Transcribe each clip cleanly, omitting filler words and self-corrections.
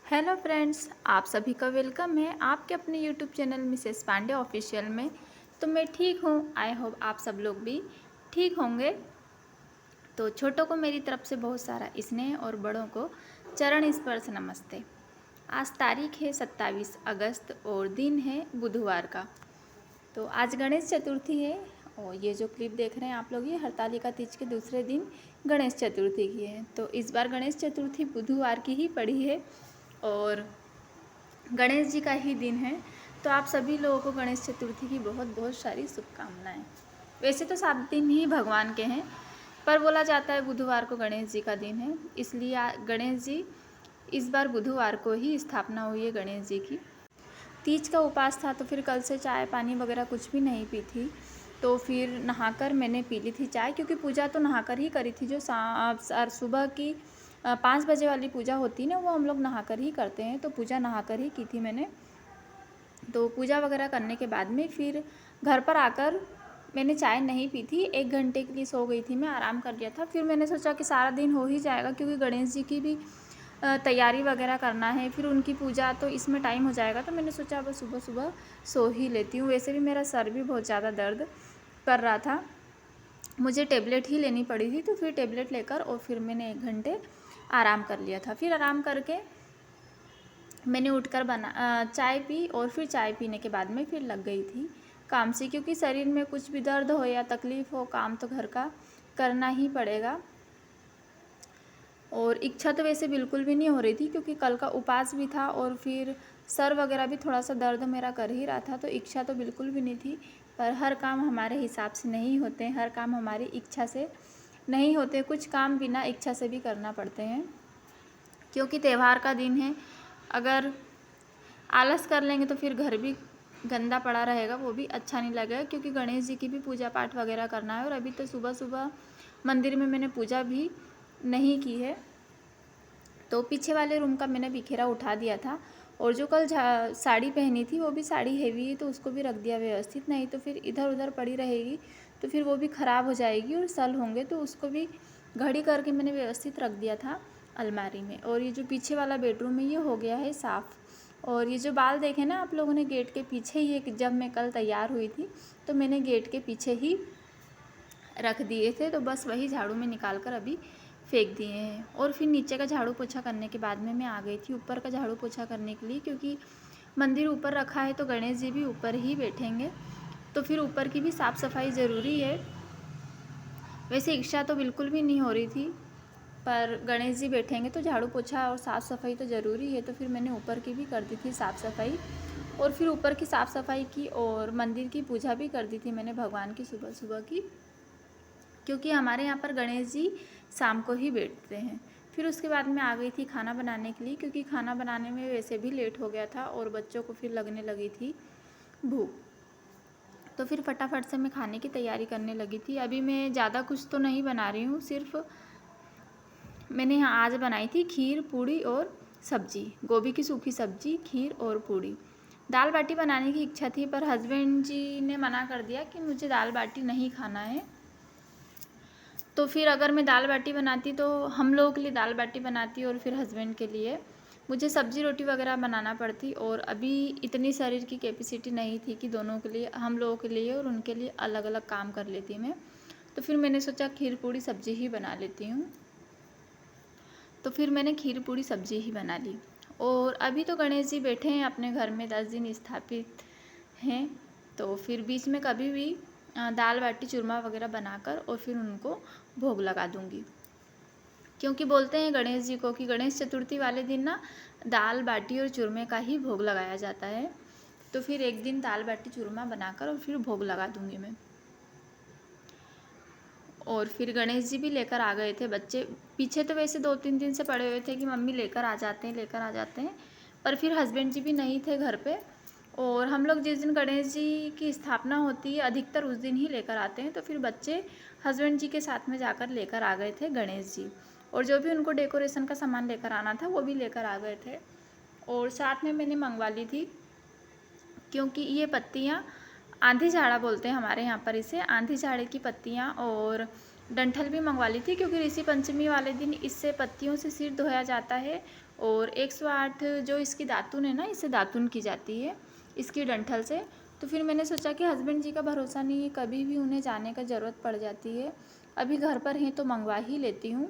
Hello friends, आप सभी का वेलकम है आपके अपने YouTube channel Mrs Pandey official में। तो मैं ठीक हूँ। आई होप आप सब लोग भी ठीक होंगे। तो छोटों को मेरी तरफ से बहुत सारा स्नेह और बड़ों को चरण स्पर्श नमस्ते। आज तारीख है 27 अगस्त और दिन है बुधवार का। तो आज गणेश चतुर्थी है और ये जो क्लिप देख रहे हैं आप लोग, ये हरतालिका तीज के दूसरे दिन गणेश चतुर्थी की है। तो इस बार गणेश चतुर्थी बुधवार की ही पड़ी है और गणेश जी का ही दिन है। तो आप सभी लोगों को गणेश चतुर्थी की बहुत बहुत सारी शुभकामनाएं। वैसे तो 7 दिन ही भगवान के हैं, पर बोला जाता है बुधवार को गणेश जी का दिन है, इसलिए गणेश जी इस बार बुधवार को ही स्थापना हुई है गणेश जी की। तीज का उपवास था तो फिर कल से चाय पानी वगैरह कुछ भी नहीं पी थी। तो फिर नहाकर मैंने पी ली थी चाय, क्योंकि पूजा तो नहाकर ही करी थी। जो सुबह की 5 बजे वाली पूजा होती है ना, वो हम लोग नहाकर ही करते हैं। तो पूजा नहाकर ही की थी मैंने। तो पूजा वगैरह करने के बाद में फिर घर पर आकर मैंने चाय नहीं पी थी। 1 घंटे के लिए सो गई थी, मैं आराम कर लिया था। फिर मैंने सोचा कि सारा दिन हो ही जाएगा, क्योंकि गणेश जी की भी तैयारी वगैरह करना है, फिर उनकी पूजा, तो इसमें टाइम हो जाएगा। तो मैंने सोचा अब सुबह सुबह सो ही लेती हूँ। वैसे भी मेरा सर भी बहुत ज़्यादा दर्द कर रहा था, मुझे टेबलेट ही लेनी पड़ी थी। तो फिर टेबलेट लेकर और फिर मैंने 1 घंटे आराम कर लिया था। फिर आराम करके मैंने उठकर चाय पी और फिर चाय पीने के बाद में फिर लग गई थी काम से, क्योंकि शरीर में कुछ भी दर्द हो या तकलीफ़ हो, काम तो घर का करना ही पड़ेगा। और इच्छा तो वैसे बिल्कुल भी नहीं हो रही थी, क्योंकि कल का उपवास भी था और फिर सर वगैरह भी थोड़ा सा दर्द मेरा कर ही रहा था। तो इच्छा तो बिल्कुल भी नहीं थी, पर हर काम हमारे हिसाब से नहीं होते, हर काम हमारी इच्छा से नहीं होते। कुछ काम बिना इच्छा से भी करना पड़ते हैं, क्योंकि त्यौहार का दिन है। अगर आलस कर लेंगे तो फिर घर भी गंदा पड़ा रहेगा, वो भी अच्छा नहीं लगेगा, क्योंकि गणेश जी की भी पूजा पाठ वगैरह करना है। और अभी तो सुबह सुबह मंदिर में मैंने पूजा भी नहीं की है। तो पीछे वाले रूम का मैंने बिखेरा उठा दिया था, और जो कल साड़ी पहनी थी वो भी साड़ी हेवी है, तो उसको भी रख दिया व्यवस्थित। नहीं तो फिर इधर उधर पड़ी रहेगी तो फिर वो भी ख़राब हो जाएगी और सल होंगे, तो उसको भी घड़ी करके मैंने व्यवस्थित रख दिया था अलमारी में। और ये जो पीछे वाला बेडरूम है ये हो गया है साफ़। और ये जो बाल देखे ना आप लोगों ने गेट के पीछे ही, जब मैं कल तैयार हुई थी तो मैंने गेट के पीछे ही रख दिए थे, तो बस वही झाड़ू में निकाल कर अभी फेंक दिए हैं। और फिर नीचे का झाड़ू पोछा करने के बाद में मैं आ गई थी ऊपर का झाड़ू पोछा करने के लिए, क्योंकि मंदिर ऊपर रखा है तो गणेश जी भी ऊपर ही बैठेंगे, तो फिर ऊपर की भी साफ़ सफाई ज़रूरी है। वैसे इच्छा तो बिल्कुल भी नहीं हो रही थी, पर गणेश जी बैठेंगे तो झाड़ू पोछा और साफ़ सफाई तो ज़रूरी है। तो फिर मैंने ऊपर की भी कर दी थी साफ़ सफाई, और फिर ऊपर की साफ़ सफाई की और मंदिर की पूजा भी कर दी थी मैंने भगवान की सुबह सुबह की, क्योंकि हमारे यहाँ पर गणेश जी शाम को ही बैठते हैं। फिर उसके बाद मैं आ गई थी खाना बनाने के लिए, क्योंकि खाना बनाने में वैसे भी लेट हो गया था और बच्चों को फिर लगने लगी थी भूख। तो फिर फटाफट से मैं खाने की तैयारी करने लगी थी। अभी मैं ज़्यादा कुछ तो नहीं बना रही हूँ, सिर्फ मैंने यहाँ आज बनाई थी खीर पूड़ी और सब्जी, गोभी की सूखी सब्जी, खीर और पूड़ी। दाल बाटी बनाने की इच्छा थी, पर हस्बैंड जी ने मना कर दिया कि मुझे दाल बाटी नहीं खाना है। तो फिर अगर मैं दाल बाटी बनाती तो हम लोगों के लिए दाल बाटी बनाती और फिर हस्बैंड के लिए मुझे सब्ज़ी रोटी वगैरह बनाना पड़ती, और अभी इतनी शरीर की कैपेसिटी नहीं थी कि दोनों के लिए, हम लोगों के लिए और उनके लिए अलग अलग काम कर लेती मैं। तो फिर मैंने सोचा खीर पूड़ी सब्ज़ी ही बना लेती हूँ। तो फिर मैंने खीर पूड़ी सब्ज़ी ही बना ली। और अभी तो गणेश जी बैठे हैं अपने घर में, 10 दिन स्थापित हैं, तो फिर बीच में कभी भी दाल बाटी चूरमा वगैरह बनाकर और फिर उनको भोग लगा दूंगी, क्योंकि बोलते हैं गणेश जी को कि गणेश चतुर्थी वाले दिन ना दाल बाटी और चूरमे का ही भोग लगाया जाता है। तो फिर एक दिन दाल बाटी चूरमा बनाकर और फिर भोग लगा दूंगी मैं। और फिर गणेश जी भी लेकर आ गए थे बच्चे। पीछे तो वैसे 2-3 दिन से पड़े हुए थे कि मम्मी लेकर आ जाते हैं, लेकर आ जाते हैं, पर फिर हस्बैंड जी भी नहीं थे घर पे। और हम लोग जिस दिन गणेश जी की स्थापना होती है अधिकतर उस दिन ही लेकर आते हैं। तो फिर बच्चे हस्बैंड जी के साथ में जाकर लेकर आ गए थे गणेश जी, और जो भी उनको डेकोरेशन का सामान लेकर आना था वो भी लेकर आ गए थे। और साथ में मैंने मंगवा ली थी, क्योंकि ये पत्तियाँ आंधी झाड़ा बोलते हैं हमारे यहाँ पर इसे, आंधी झाड़े की पत्तियाँ और डंठल भी मंगवा ली थी, क्योंकि ऋषि पंचमी वाले दिन इससे पत्तियों से सिर धोया जाता है और 108 जो इसकी दातुन है ना, इससे दातुन की जाती है इसकी डंठल से। तो फिर मैंने सोचा कि हस्बैंड जी का भरोसा नहीं है, कभी भी उन्हें जाने का ज़रूरत पड़ जाती है, अभी घर पर हैं तो मंगवा ही लेती हूँ।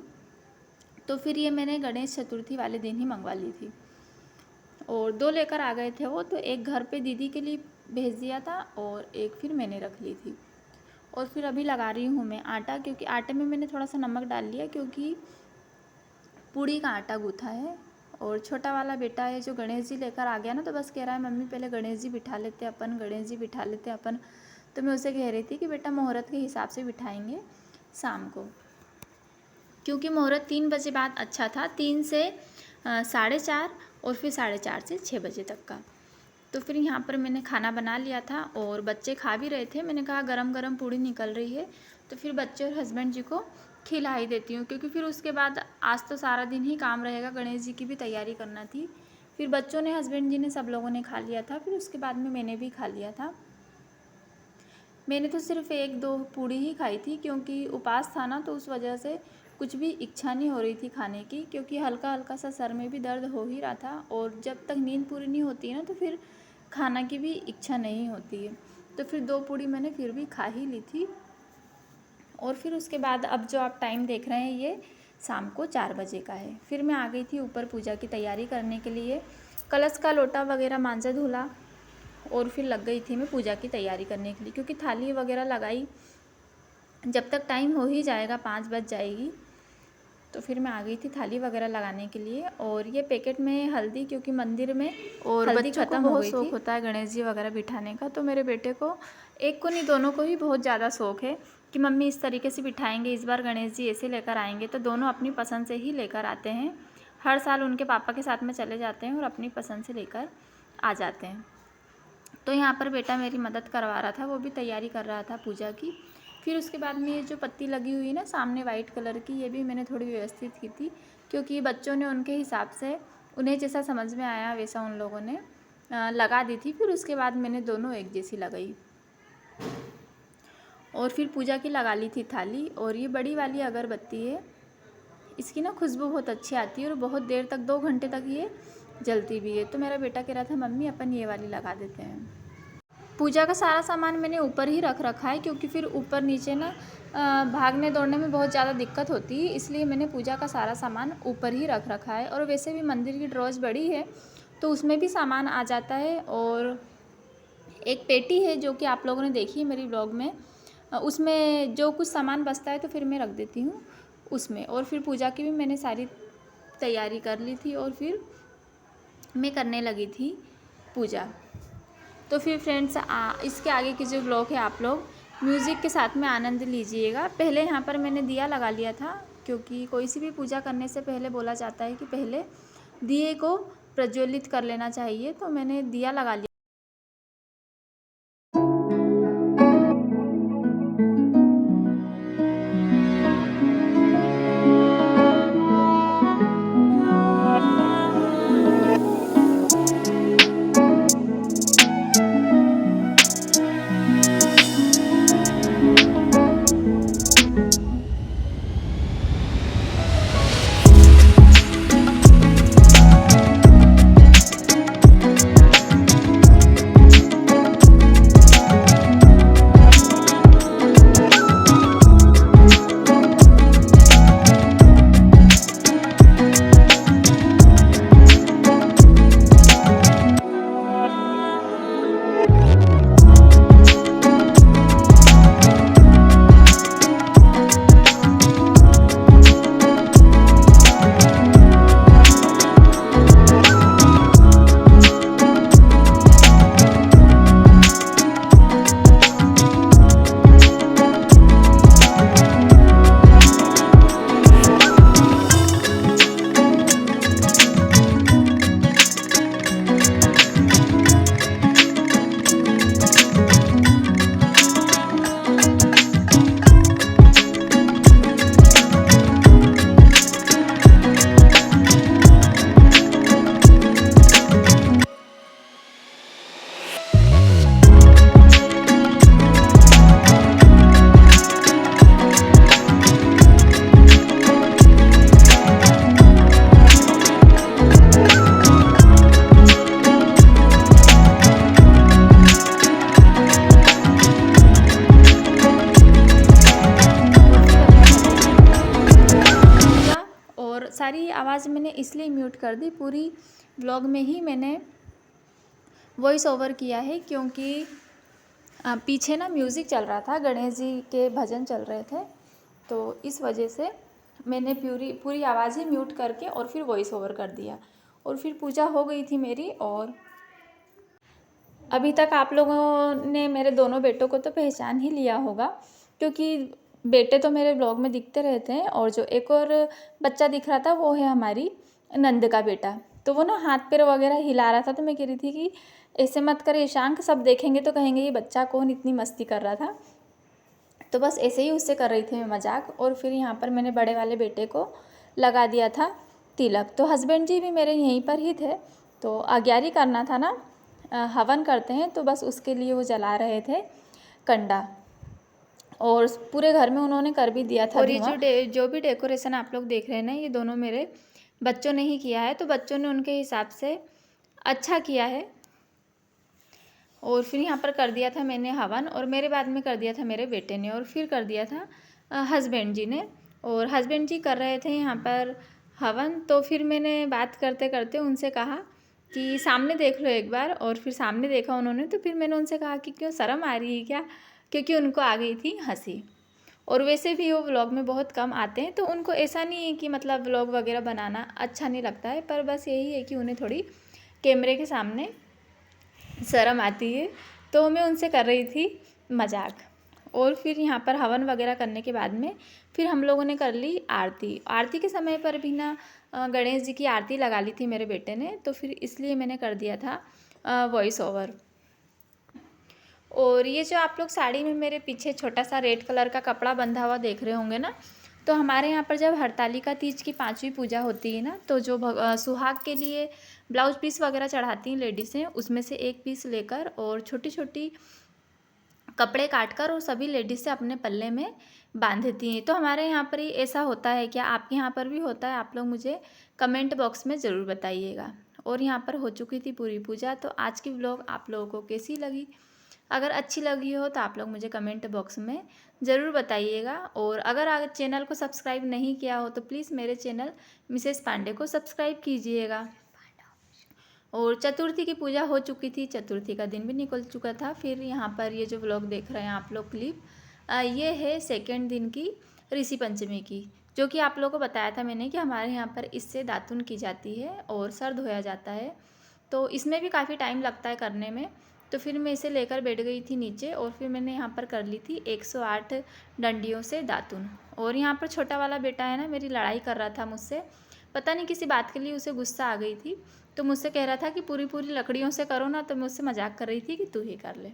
तो फिर ये मैंने गणेश चतुर्थी वाले दिन ही मंगवा ली थी और 2 लेकर आ गए थे वो। तो एक घर पे दीदी के लिए भेज दिया था और एक फिर मैंने रख ली थी। और फिर अभी लगा रही हूँ मैं आटा, क्योंकि आटे में मैंने थोड़ा सा नमक डाल लिया क्योंकि पूड़ी का आटा गूँथा है। और छोटा वाला बेटा है जो गणेश जी लेकर आ गया ना, तो बस कह रहा है मम्मी पहले गणेश जी बिठा लेते अपन, गणेश जी बिठा लेते अपन। तो मैं उसे कह रही थी कि बेटा मुहूर्त के हिसाब से बिठाएंगे शाम को, क्योंकि मुहूर्त 3 बजे बाद अच्छा था, 3 से 4:30 और फिर 4:30 से 6 बजे तक का। तो फिर यहाँ पर मैंने खाना बना लिया था और बच्चे खा भी रहे थे। मैंने कहा गरम गरम पूड़ी निकल रही है तो फिर बच्चे और हस्बैंड जी को खिला ही देती हूँ, क्योंकि फिर उसके बाद आज तो सारा दिन ही काम रहेगा, गणेश जी की भी तैयारी करना थी। फिर बच्चों ने, हस्बैंड जी ने, सब लोगों ने खा लिया था। फिर उसके बाद में मैंने भी खा लिया था। मैंने तो सिर्फ 1-2 पूड़ी ही खाई थी, क्योंकि उपवास था ना, तो उस वजह से कुछ भी इच्छा नहीं हो रही थी खाने की, क्योंकि हल्का हल्का सा सर में भी दर्द हो ही रहा था। और जब तक नींद पूरी नहीं होती है ना, तो फिर खाना की भी इच्छा नहीं होती है। तो फिर 2 पूड़ी मैंने फिर भी खा ही ली थी। और फिर उसके बाद अब जो आप टाइम देख रहे हैं ये शाम को 4 बजे का है। फिर मैं आ गई थी ऊपर पूजा की तैयारी करने के लिए, कलश का लोटा वगैरह मांजा धुला और फिर लग गई थी मैं पूजा की तैयारी करने के लिए, क्योंकि थाली वगैरह लगाई, जब तक टाइम हो ही जाएगा 5 बज जाएगी। तो फिर मैं आ गई थी थाली वगैरह लगाने के लिए। और ये पैकेट में हल्दी, क्योंकि मंदिर में और हल्दी खत्म हो गई थी। शौक होता है गणेश जी वगैरह बिठाने का, तो मेरे बेटे को, एक को नहीं दोनों को ही बहुत ज़्यादा शौक है कि मम्मी इस तरीके से बिठाएंगे, इस बार गणेश जी ऐसे लेकर आएंगे। तो दोनों अपनी पसंद से ही लेकर आते हैं, हर साल उनके पापा के साथ में चले जाते हैं और अपनी पसंद से लेकर आ जाते हैं। तो यहाँ पर बेटा मेरी मदद करवा रहा था, वो भी तैयारी कर रहा था पूजा की। फिर उसके बाद में ये जो पत्ती लगी हुई है ना सामने वाइट कलर की, ये भी मैंने थोड़ी व्यवस्थित की थी, क्योंकि बच्चों ने उनके हिसाब से, उन्हें जैसा समझ में आया वैसा उन लोगों ने लगा दी थी। फिर उसके बाद मैंने दोनों एक जैसी लगाई और फिर पूजा की लगा ली थी थाली। और ये बड़ी वाली अगरबत्ती है, इसकी ना खुशबू बहुत अच्छी आती है और बहुत देर तक, 2 घंटे तक ये जलती भी है। तो मेरा बेटा कह रहा था मम्मी अपन ये वाली लगा देते हैं। पूजा का सारा सामान मैंने ऊपर ही रख रखा है, क्योंकि फिर ऊपर नीचे ना भागने दौड़ने में बहुत ज़्यादा दिक्कत होती है, इसलिए मैंने पूजा का सारा सामान ऊपर ही रख रखा है। और वैसे भी मंदिर की ड्रॉज बड़ी है तो उसमें भी सामान आ जाता है। और एक पेटी है जो कि आप लोगों ने देखी है मेरी ब्लॉग में, उसमें जो कुछ सामान बचता है तो फिर मैं रख देती हूँ उसमें। और फिर पूजा की भी मैंने सारी तैयारी कर ली थी और फिर मैं करने लगी थी पूजा। तो फिर फ्रेंड्स, इसके आगे की जो ब्लॉग है आप लोग म्यूज़िक के साथ में आनंद लीजिएगा। पहले यहाँ पर मैंने दिया लगा लिया था, क्योंकि कोई सी भी पूजा करने से पहले बोला जाता है कि पहले दिए को प्रज्वलित कर लेना चाहिए। तो मैंने दिया लगा लिया। आवाज़ मैंने इसलिए म्यूट कर दी, पूरी व्लॉग में ही मैंने वॉइस ओवर किया है, क्योंकि पीछे ना म्यूज़िक चल रहा था, गणेश जी के भजन चल रहे थे, तो इस वजह से मैंने पूरी पूरी आवाज़ ही म्यूट करके और फिर वॉइस ओवर कर दिया। और फिर पूजा हो गई थी मेरी। और अभी तक आप लोगों ने मेरे दोनों बेटों को तो पहचान ही लिया होगा, क्योंकि बेटे तो मेरे ब्लॉग में दिखते रहते हैं। और जो एक और बच्चा दिख रहा था वो है हमारी नंद का बेटा। तो वो ना हाथ पैर वगैरह हिला रहा था, तो मैं कह रही थी कि ऐसे मत करे ईशांक, सब देखेंगे तो कहेंगे ये बच्चा कौन इतनी मस्ती कर रहा था। तो बस ऐसे ही उससे कर रही थी मैं मजाक। और फिर यहाँ पर मैंने बड़े वाले बेटे को लगा दिया था तिलक। तो हस्बैंड जी भी मेरे यहीं पर ही थे, तो अग्यारी करना था ना, हवन करते हैं, तो बस उसके लिए वो जला रहे थे कंडा। और पूरे घर में उन्होंने कर भी दिया था। और ये जो भी डेकोरेशन आप लोग देख रहे हैं ना, ये दोनों मेरे बच्चों ने ही किया है। तो बच्चों ने उनके हिसाब से अच्छा किया है। और फिर यहाँ पर कर दिया था मैंने हवन, और मेरे बाद में कर दिया था मेरे बेटे ने, और फिर कर दिया था हस्बैंड जी ने। और हस्बैंड जी कर रहे थे यहाँ पर हवन। तो फिर मैंने बात करते करते उनसे कहा कि सामने देख लो एक बार। और फिर सामने देखा उन्होंने, तो फिर मैंने उनसे कहा कि क्यों शर्म आ रही है क्या, क्योंकि उनको आ गई थी हंसी। और वैसे भी वो व्लॉग में बहुत कम आते हैं, तो उनको ऐसा नहीं है कि मतलब व्लॉग वगैरह बनाना अच्छा नहीं लगता है, पर बस यही है कि उन्हें थोड़ी कैमरे के सामने शर्म आती है। तो मैं उनसे कर रही थी मजाक। और फिर यहाँ पर हवन वगैरह करने के बाद में फिर हम लोगों ने कर ली आरती। आरती के समय पर भी ना गणेश जी की आरती लगा ली थी मेरे बेटे ने, तो फिर इसलिए मैंने कर दिया था वॉइस ओवर। और ये जो आप लोग साड़ी में मेरे पीछे छोटा सा रेड कलर का कपड़ा बंधा हुआ देख रहे होंगे ना, तो हमारे यहाँ पर जब हरतालिका तीज की 5वीं पूजा होती है ना, तो जो सुहाग के लिए ब्लाउज पीस वगैरह चढ़ाती हैं लेडीज़ें, उसमें से एक पीस लेकर और छोटी छोटी कपड़े काटकर और सभी लेडीज़ से अपने पल्ले में बांधती हैं। तो हमारे यहाँ पर ही ऐसा होता है क्या, आपके यहाँ पर भी होता है? आप लोग मुझे कमेंट बॉक्स में ज़रूर बताइएगा। और यहाँ पर हो चुकी थी पूरी पूजा। तो आज की व्लॉग आप लोगों को कैसी लगी? अगर अच्छी लगी हो तो आप लोग मुझे कमेंट बॉक्स में ज़रूर बताइएगा। और अगर चैनल को सब्सक्राइब नहीं किया हो तो प्लीज़ मेरे चैनल मिसेस पांडे को सब्सक्राइब कीजिएगा। और चतुर्थी की पूजा हो चुकी थी, चतुर्थी का दिन भी निकल चुका था। फिर यहाँ पर ये जो व्लॉग देख रहे हैं आप लोग क्लिप, ये है सेकेंड दिन की ऋषि पंचमी की, जो कि आप लोगों को बताया था मैंने कि हमारे यहाँ पर इससे दातुन की जाती है और सर धोया जाता है। तो इसमें भी काफ़ी टाइम लगता है करने में। तो फिर मैं इसे लेकर बैठ गई थी नीचे, और फिर मैंने यहाँ पर कर ली थी 108 डंडियों से दातुन। और यहाँ पर छोटा वाला बेटा है ना, मेरी लड़ाई कर रहा था मुझसे, पता नहीं किसी बात के लिए उसे गुस्सा आ गई थी। तो मुझसे कह रहा था कि पूरी पूरी लकड़ियों से करो ना, तो मैं उससे मजाक कर रही थी कि तू ही कर ले।